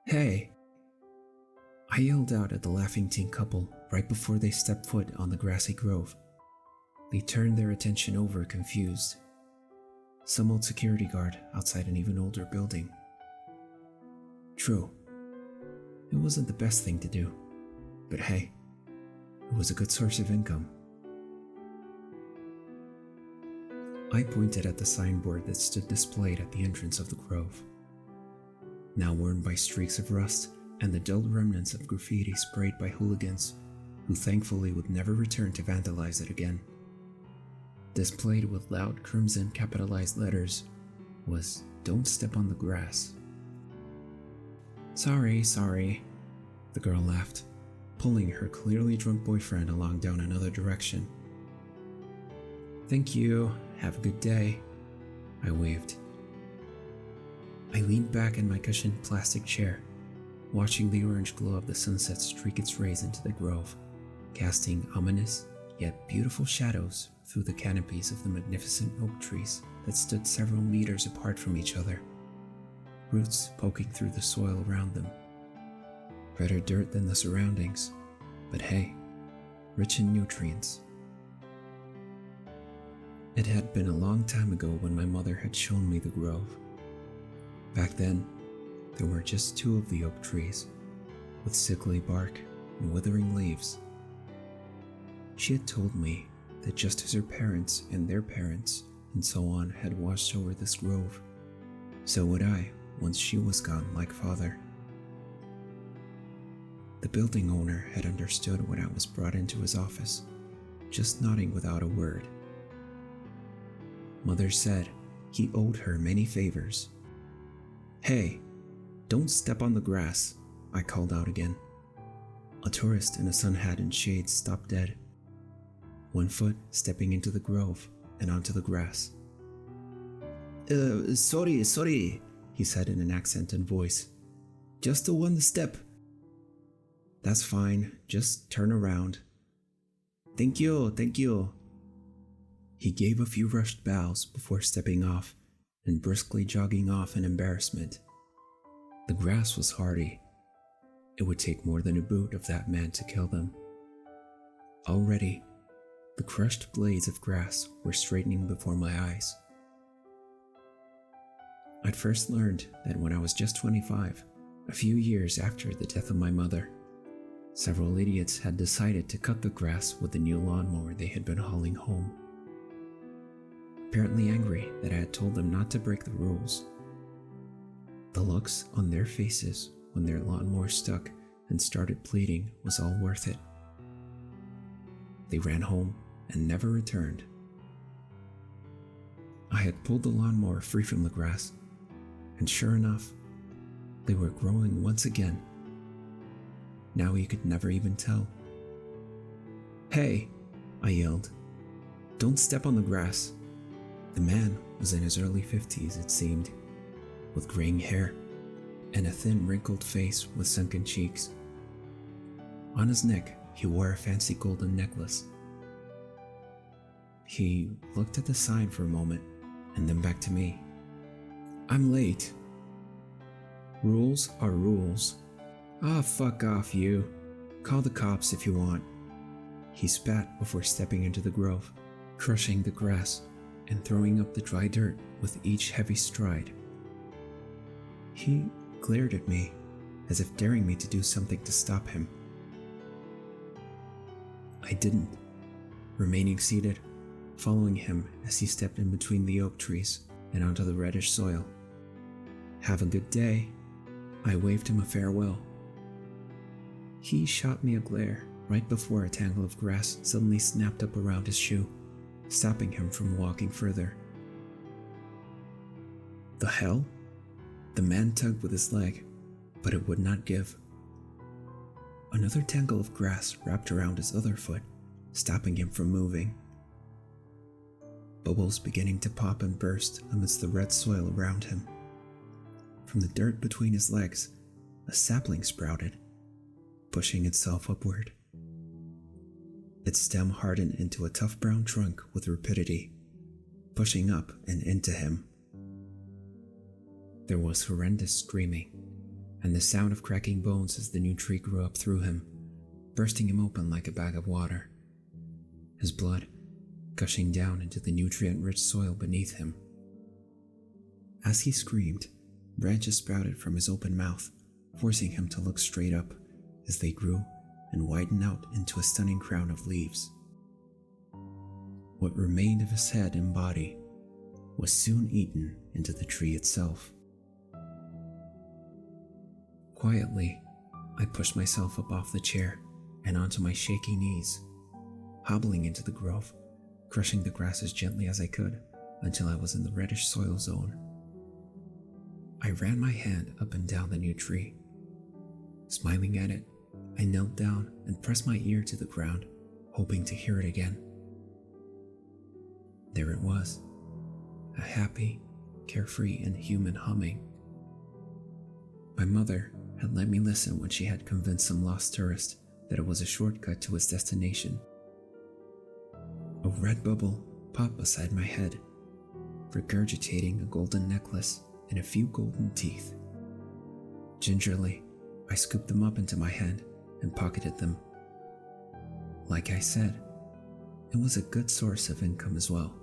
Hey! I yelled out at the laughing teen couple right before they stepped foot on the grassy grove. They turned their attention over, confused. Some old security guard outside an even older building. True, it wasn't the best thing to do, but hey, it was a good source of income. I pointed at the signboard that stood displayed at the entrance of the grove, now worn by streaks of rust and the dull remnants of graffiti sprayed by hooligans who thankfully would never return to vandalize it again. Displayed with loud crimson capitalized letters was "Don't step on the grass." Sorry, the girl laughed, pulling her clearly drunk boyfriend along down another direction. Thank you, have a good day, I waved. I leaned back in my cushioned plastic chair, watching the orange glow of the sunset streak its rays into the grove, casting ominous yet beautiful shadows through the canopies of the magnificent oak trees that stood several meters apart from each other, roots poking through the soil around them. Redder dirt than the surroundings, but hey, rich in nutrients. It had been a long time ago when my mother had shown me the grove. Back then, there were just 2 of the oak trees, with sickly bark and withering leaves. She had told me that just as her parents and their parents and so on had watched over this grove, so would I once she was gone like father. The building owner had understood when I was brought into his office, just nodding without a word. Mother said he owed her many favors. Hey, don't step on the grass, I called out again. A tourist in a sun hat and shades stopped dead, one foot stepping into the grove and onto the grass. Sorry, he said in an accented voice. Just a one step. That's fine, just turn around. Thank you. He gave a few rushed bows before stepping off and briskly jogging off in embarrassment. The grass was hardy. It would take more than a boot of that man to kill them. Already, the crushed blades of grass were straightening before my eyes. I'd first learned that when I was just 25, a few years after the death of my mother. Several idiots had decided to cut the grass with the new lawnmower they had been hauling home. Apparently angry that I had told them not to break the rules. The looks on their faces when their lawnmower stuck and started bleeding was all worth it. They ran home and never returned. I had pulled the lawnmower free from the grass, and sure enough, they were growing once again. Now you could never even tell. Hey, I yelled. Don't step on the grass. The man was in his early 50s, it seemed, with graying hair and a thin, wrinkled face with sunken cheeks. On his neck, he wore a fancy golden necklace. He looked at the sign for a moment and then back to me. I'm late. Rules are rules. Ah, fuck off, you. Call the cops if you want. He spat before stepping into the grove, crushing the grass and throwing up the dry dirt with each heavy stride. He glared at me, as if daring me to do something to stop him. I didn't, remaining seated, following him as he stepped in between the oak trees and onto the reddish soil. Have a good day. I waved him a farewell. He shot me a glare right before a tangle of grass suddenly snapped up around his shoe, stopping him from walking further. The hell? The man tugged with his leg, but it would not give. Another tangle of grass wrapped around his other foot, stopping him from moving. Bubbles beginning to pop and burst amidst the red soil around him. From the dirt between his legs, a sapling sprouted, pushing itself upward. Its stem hardened into a tough brown trunk with rapidity, pushing up and into him. There was horrendous screaming, and the sound of cracking bones as the new tree grew up through him, bursting him open like a bag of water, his blood gushing down into the nutrient-rich soil beneath him. As he screamed, branches sprouted from his open mouth, forcing him to look straight up as they grew and widened out into a stunning crown of leaves. What remained of his head and body was soon eaten into the tree itself. Quietly, I pushed myself up off the chair and onto my shaky knees, hobbling into the grove, crushing the grass as gently as I could until I was in the reddish soil zone. I ran my hand up and down the new tree. Smiling at it, I knelt down and pressed my ear to the ground, hoping to hear it again. There it was, a happy, carefree, and human humming. My mother had let me listen when she had convinced some lost tourist that it was a shortcut to its destination. A red bubble popped beside my head, regurgitating a golden necklace and a few golden teeth. Gingerly, I scooped them up into my hand and pocketed them. Like I said, it was a good source of income as well.